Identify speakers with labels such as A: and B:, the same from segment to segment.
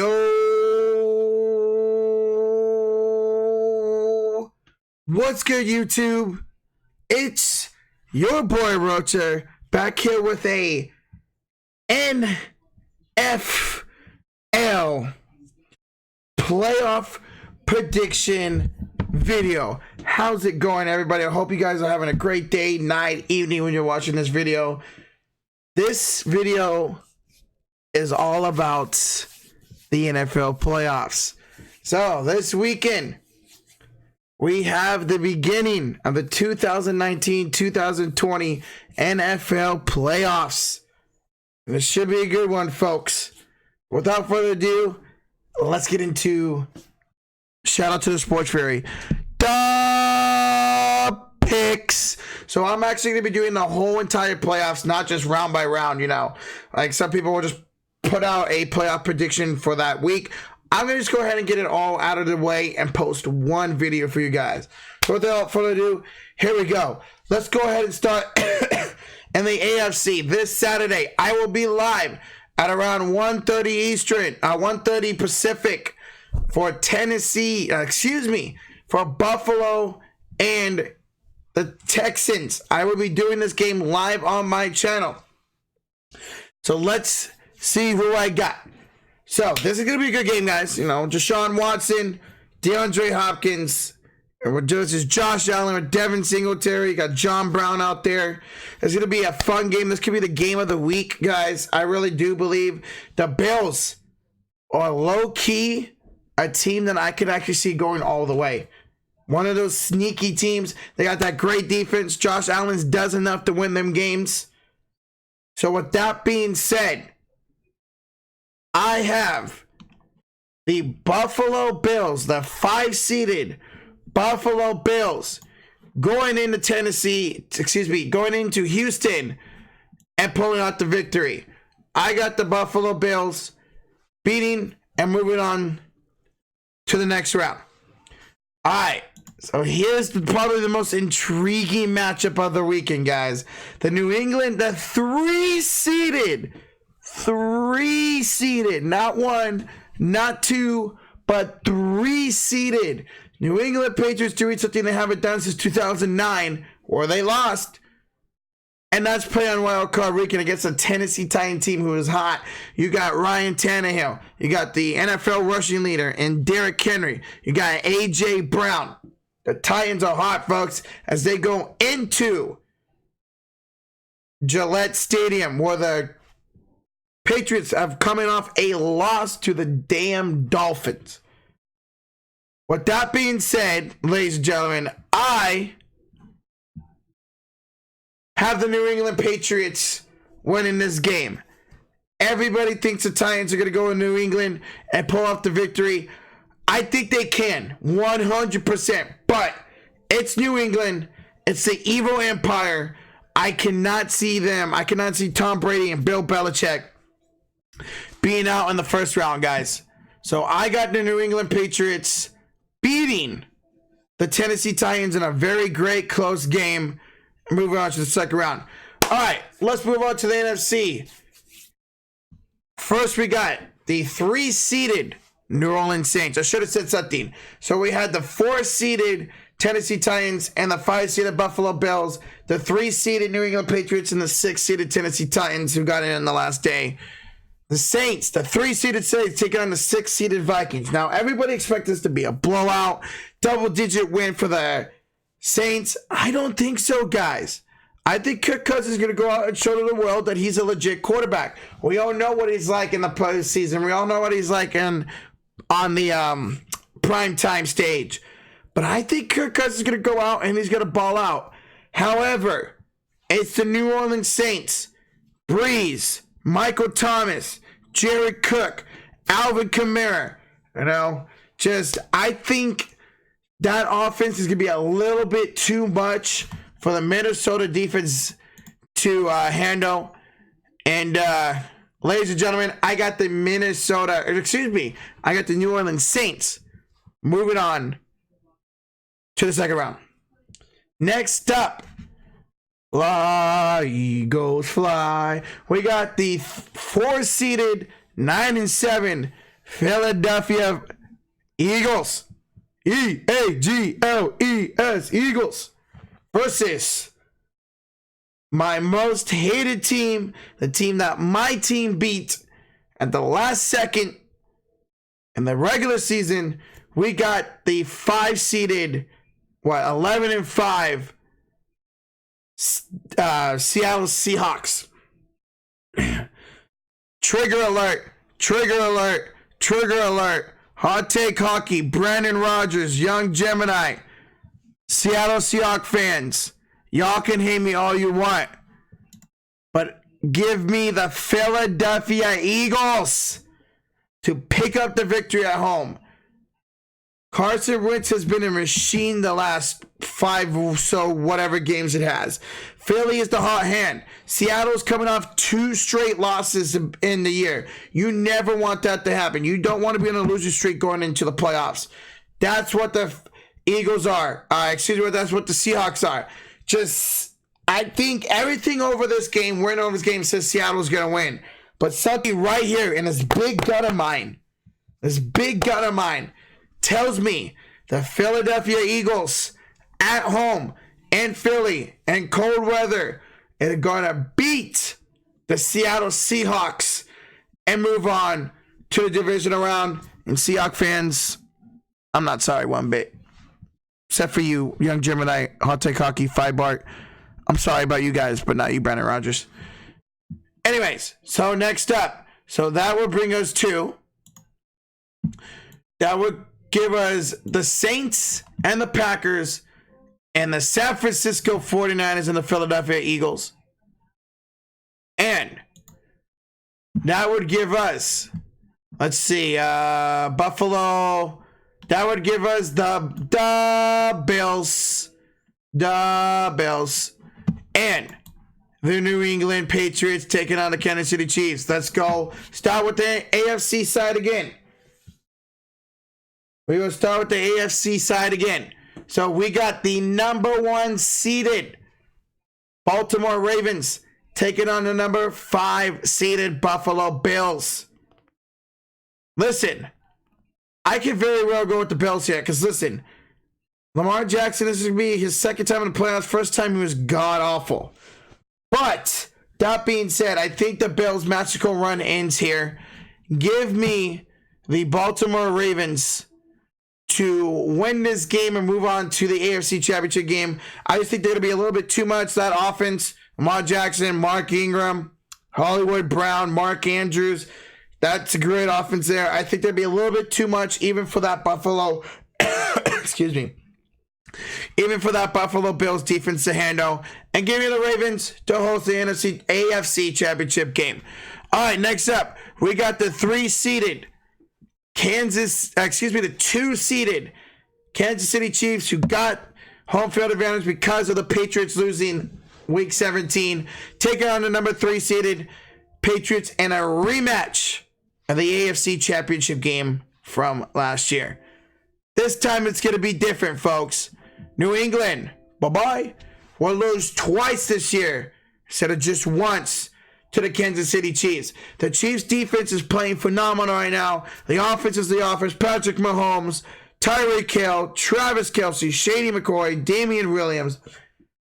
A: Yo, what's good, YouTube? It's your boy Rocher back here with a NFL playoff prediction video. How's it going, everybody? I hope you guys are having a great day, night, evening when you're watching this video. This video is all about the NFL playoffs. So this weekend, we have the beginning of the 2019-2020 NFL playoffs. This should be a good one, folks. Without further ado, let's get into shout out to the Sports Fairy. The picks. So I'm actually going to be doing the whole entire playoffs, not just round by round, you know. Like some people will just put out a playoff prediction for that week. I'm going to just go ahead and get it all out of the way and post one video for you guys. So without further ado, here we go. Let's go ahead and start in the AFC. This Saturday, I will be live at around 1:30 Eastern, 1:30 Pacific for for Buffalo and the Texans. I will be doing this game live on my channel. So let's see who I got. So this is going to be a good game, guys. You know, Deshaun Watson, DeAndre Hopkins. This is Josh Allen with Devin Singletary. You got John Brown out there. It's going to be a fun game. This could be the game of the week, guys. I really do believe the Bills are low-key a team that I could actually see going all the way. One of those sneaky teams. They got that great defense. Josh Allen does enough to win them games. So with that being said, I have the Buffalo Bills, the 5-seeded Buffalo Bills, going into going into Houston and pulling out the victory. I got the Buffalo Bills beating and moving on to the next round. All right, so here's probably the most intriguing matchup of the weekend, guys. The New England, the 3-seeded, not one, not two, but 3-seeded New England Patriots doing something they haven't done since 2009, where they lost. And that's playing on Wild Card Weekend against a Tennessee Titan team who is hot. You got Ryan Tannehill. You got the NFL rushing leader in Derrick Henry. You got A.J. Brown. The Titans are hot, folks, as they go into Gillette Stadium, where the Patriots have coming off a loss to the damn Dolphins. With that being said, ladies and gentlemen, I have the New England Patriots winning this game. Everybody thinks the Titans are going to go in New England and pull off the victory. I think they can, 100%. But it's New England. It's the evil empire. I cannot see Tom Brady and Bill Belichick being out in the first round, guys. So I got the New England Patriots beating the Tennessee Titans in a very great close game. Moving on to the second round. All right, let's move on to the NFC. First, we got the 3-seeded New Orleans Saints. I should have said something. So we had the 4-seeded Tennessee Titans and the 5-seeded Buffalo Bills, the 3-seeded New England Patriots, and the 6-seeded Tennessee Titans who got in the last day. The Saints, the 3-seeded Saints, taking on the 6-seeded Vikings. Now, everybody expects this to be a blowout, double-digit win for the Saints. I don't think so, guys. I think Kirk Cousins is going to go out and show to the world that he's a legit quarterback. We all know what he's like in the postseason. We all know what he's like on the primetime stage. But I think Kirk Cousins is going to go out and he's going to ball out. However, it's the New Orleans Saints. Breeze, Michael Thomas, Jared Cook, Alvin Kamara. I think that offense is going to be a little bit too much for the Minnesota defense to handle. And, ladies and gentlemen, I got the New Orleans Saints moving on to the second round. Next up, fly, Eagles, fly. We got the 4-seeded 9-7 Philadelphia Eagles. Eagles. Eagles. Versus my most hated team, the team that my team beat at the last second in the regular season. We got the 5-seeded, 11-5 Seattle Seahawks. Trigger alert. Hot take hockey. Brandon Rogers, Young Gemini. Seattle Seahawks fans. Y'all can hate me all you want. But give me the Philadelphia Eagles to pick up the victory at home. Carson Wentz has been a machine the last 5 or so whatever games it has. Philly is the hot hand. Seattle's coming off 2 straight losses in the year. You never want that to happen. You don't want to be on a losing streak going into the playoffs. That's what the Eagles are. That's what the Seahawks are. I think everything over this game, winning over this game, says Seattle's going to win. But something right here in this big gut of mine, tells me the Philadelphia Eagles at home in Philly and cold weather are going to beat the Seattle Seahawks and move on to the divisional round. And Seahawks fans, I'm not sorry one bit. Except for you, Young Gemini, Hot Take Hockey, 5 Bart. I'm sorry about you guys, but not you, Brandon Rogers. Anyways, so next up. So that would bring us to... That would give us the Saints and the Packers and the San Francisco 49ers and the Philadelphia Eagles. And that would give us, let's see, Buffalo. That would give us the Bills. The Bills. And the New England Patriots taking on the Kansas City Chiefs. Let's go. Start with the AFC side again. We're going to start with the AFC side again. So we got the number 1 seeded Baltimore Ravens taking on the number 5 seeded Buffalo Bills. Listen, I could very well go with the Bills here because, listen, Lamar Jackson, this is going to be his second time in the playoffs. First time he was god-awful. But that being said, I think the Bills' magical run ends here. Give me the Baltimore Ravens to win this game and move on to the AFC Championship game. I just think they're going to be a little bit too much. That offense, Lamar Jackson, Mark Ingram, Hollywood Brown, Mark Andrews. That's a great offense there. I think there'd be a little bit too much even for that Buffalo, excuse me, even for that Buffalo Bills defense to handle. And give me the Ravens to host the AFC Championship game. All right, next up, we got the 3-seeded the 2-seeded Kansas City Chiefs, who got home field advantage because of the Patriots losing Week 17, taking on the number 3-seeded Patriots in a rematch of the AFC Championship game from last year. This time it's going to be different, folks. New England, bye-bye, will lose twice this year instead of just once to the Kansas City Chiefs. The Chiefs defense is playing phenomenal right now. The offense is the offense. Patrick Mahomes, Tyreek Hill, Travis Kelce, Shady McCoy, Damian Williams.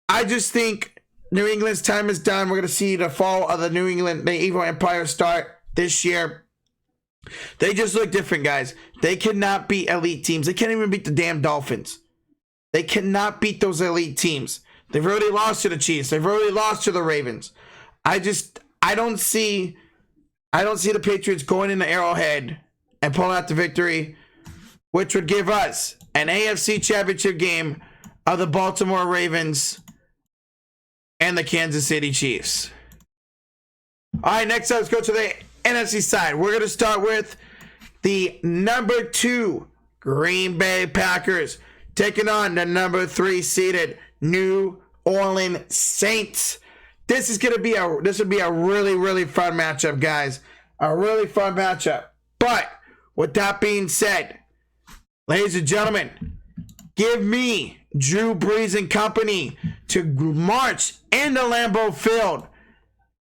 A: I just think New England's time is done. We're going to see the fall of the Evil Empire start this year. They just look different, guys. They cannot beat elite teams. They can't even beat the damn Dolphins. They cannot beat those elite teams. They've already lost to the Chiefs. They've already lost to the Ravens. I don't see the Patriots going into Arrowhead and pulling out the victory, which would give us an AFC Championship game of the Baltimore Ravens and the Kansas City Chiefs. All right, next up, let's go to the NFC side. We're going to start with the number 2 Green Bay Packers taking on the number 3-seeded New Orleans Saints. This would be a really, really fun matchup, guys. A really fun matchup. But with that being said, ladies and gentlemen, give me Drew Brees and company to march into Lambeau Field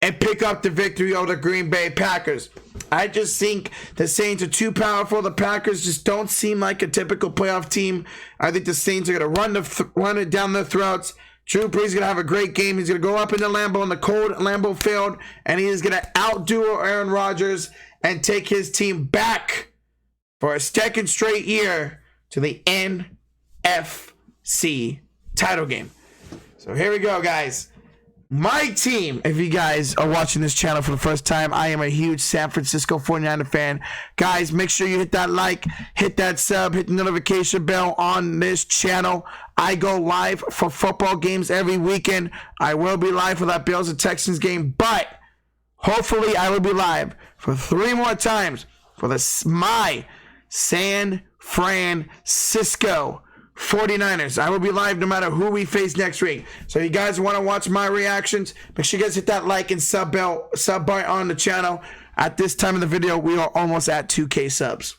A: and pick up the victory over the Green Bay Packers. I just think the Saints are too powerful. The Packers just don't seem like a typical playoff team. I think the Saints are going to run it down their throats. Drew Brees is going to have a great game. He's going to go up into Lambeau in the cold Lambeau field, and he is going to outdo Aaron Rodgers and take his team back for a second straight year to the NFC title game. So here we go, guys. My team, if you guys are watching this channel for the first time, I am a huge San Francisco 49er fan. Guys, make sure you hit that like, hit that sub, hit the notification bell on this channel. I go live for football games every weekend. I will be live for that Bills and Texans game, but hopefully I will be live for 3 more times for my San Francisco 49ers. I will be live no matter who we face next week. So if you guys want to watch my reactions, make sure you guys hit that like and sub button on the channel. At this time of the video, we are almost at 2K subs.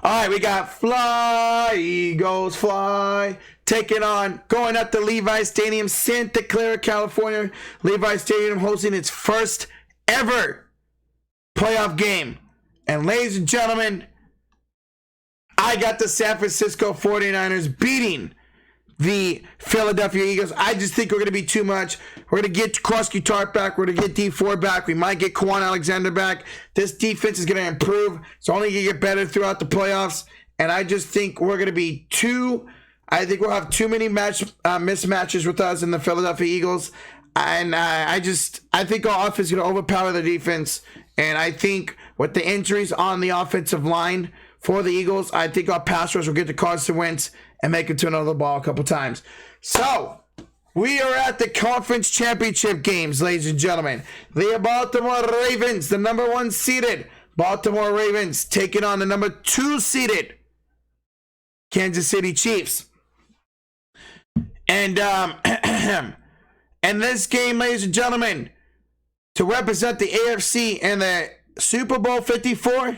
A: All right, we got Fly, Eagles Fly, taking on, going up to Levi's Stadium, Santa Clara, California. Levi's Stadium hosting its first ever playoff game. And ladies and gentlemen, I got the San Francisco 49ers beating the Philadelphia Eagles. I just think we're going to be too much. We're going to get Krosky Tart back. We're going to get D4 back. We might get Quan Alexander back. This defense is going to improve. It's only going to get better throughout the playoffs. And I just think we're going to be I think we'll have too many mismatches with us in the Philadelphia Eagles. And I think our offense is going to overpower the defense. And I think with the injuries on the offensive line for the Eagles, I think our pass rush will get the Carson Wentz and make it to another ball a couple times. So, we are at the conference championship games, ladies and gentlemen. The Baltimore Ravens, the number 1 seeded Baltimore Ravens, taking on the number 2 seeded Kansas City Chiefs. And and this game, ladies and gentlemen, to represent the AFC and the Super Bowl 54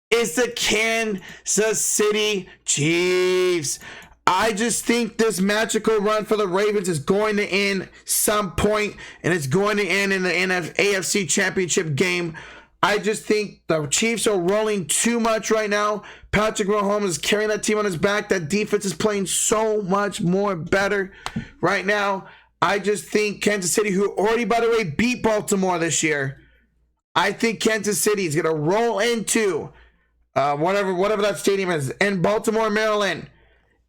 A: is the Kansas City Chiefs. I just think this magical run for the Ravens is going to end some point, and it's going to end in the AFC Championship game. I just think the Chiefs are rolling too much right now. Patrick Mahomes is carrying that team on his back. That defense is playing so much more better right now. I just think Kansas City, who already, by the way, beat Baltimore this year, I think Kansas City is going to roll into whatever that stadium is in Baltimore, Maryland,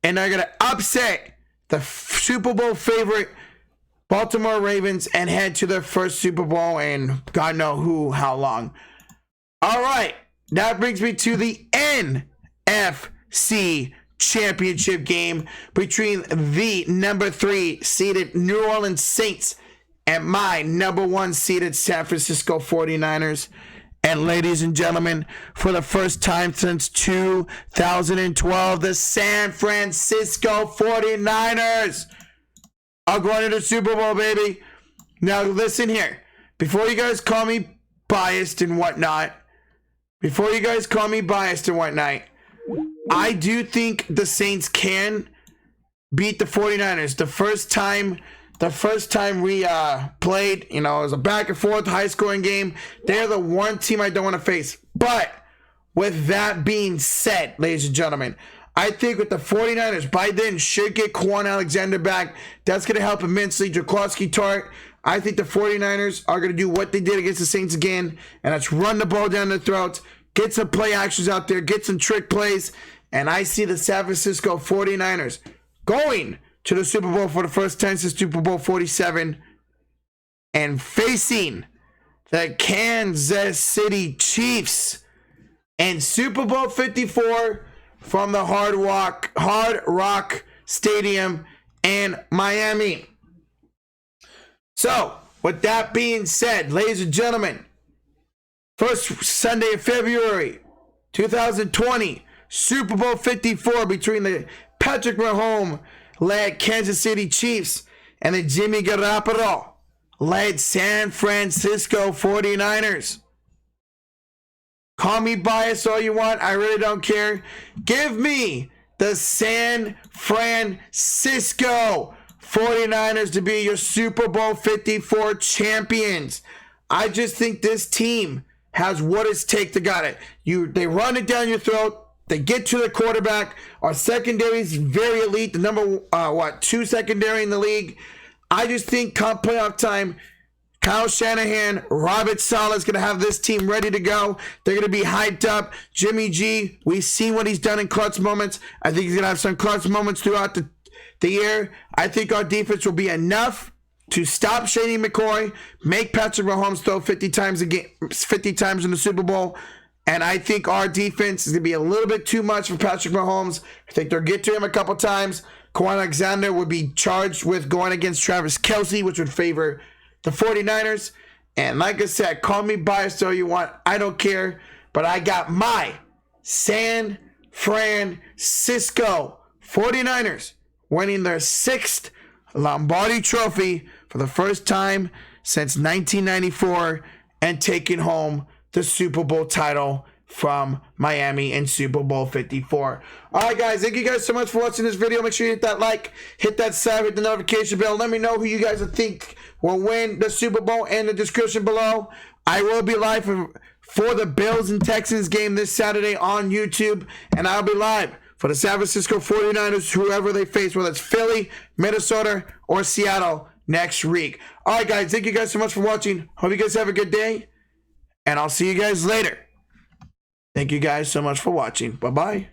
A: and they're going to upset the Super Bowl favorite Baltimore Ravens and head to their first Super Bowl in God knows how long. All right, that brings me to the NFC Championship game between the number 3 seeded New Orleans Saints and my number 1 seeded San Francisco 49ers. And ladies and gentlemen, for the first time since 2012, the San Francisco 49ers are going to the Super Bowl, baby. Now, listen here. Before you guys call me biased and whatnot, I do think the Saints can beat the 49ers. The first time we played, it was a back and forth high scoring game. They're the one team I don't want to face. But with that being said, ladies and gentlemen, I think with the 49ers, by then should get Quan Alexander back. That's going to help immensely. Jaworski Tart. I think the 49ers are going to do what they did against the Saints again, and that's run the ball down their throats, get some play actions out there, get some trick plays, and I see the San Francisco 49ers going to the Super Bowl for the first time since Super Bowl 47 and facing the Kansas City Chiefs in Super Bowl 54 from the Hard Rock Stadium in Miami. So, with that being said, ladies and gentlemen, first Sunday of February 2020, Super Bowl 54 between the Patrick Mahomes led Kansas City Chiefs and the Jimmy Garoppolo led San Francisco 49ers. Call me biased all you want. I really don't care. Give me the San Francisco 49ers to be your Super Bowl 54 champions. I just think this team has what it takes to got it. They run it down your throat. They get to the quarterback. Our secondary is very elite. The number 2 secondary in the league. I just think come playoff time, Kyle Shanahan, Robert Saleh is going to have this team ready to go. They're going to be hyped up. Jimmy G, we've seen what he's done in clutch moments. I think he's going to have some clutch moments throughout the year. I think our defense will be enough to stop Shady McCoy, make Patrick Mahomes throw 50 times a game, 50 times in the Super Bowl. And I think our defense is going to be a little bit too much for Patrick Mahomes. I think they'll get to him a couple times. Kawhi Alexander would be charged with going against Travis Kelce, which would favor the 49ers. And like I said, call me biased all you want. I don't care. But I got my San Francisco 49ers winning their 6th Lombardi Trophy for the first time since 1994 and taking home the Super Bowl title from Miami in Super Bowl 54. All right, guys. Thank you guys so much for watching this video. Make sure you hit that like, hit that sub, hit the notification bell. Let me know who you guys think will win the Super Bowl in the description below. I will be live for the Bills and Texans game this Saturday on YouTube, and I'll be live for the San Francisco 49ers, whoever they face, whether it's Philly, Minnesota, or Seattle next week. All right, guys. Thank you guys so much for watching. Hope you guys have a good day, and I'll see you guys later. Thank you guys so much for watching. Bye-bye.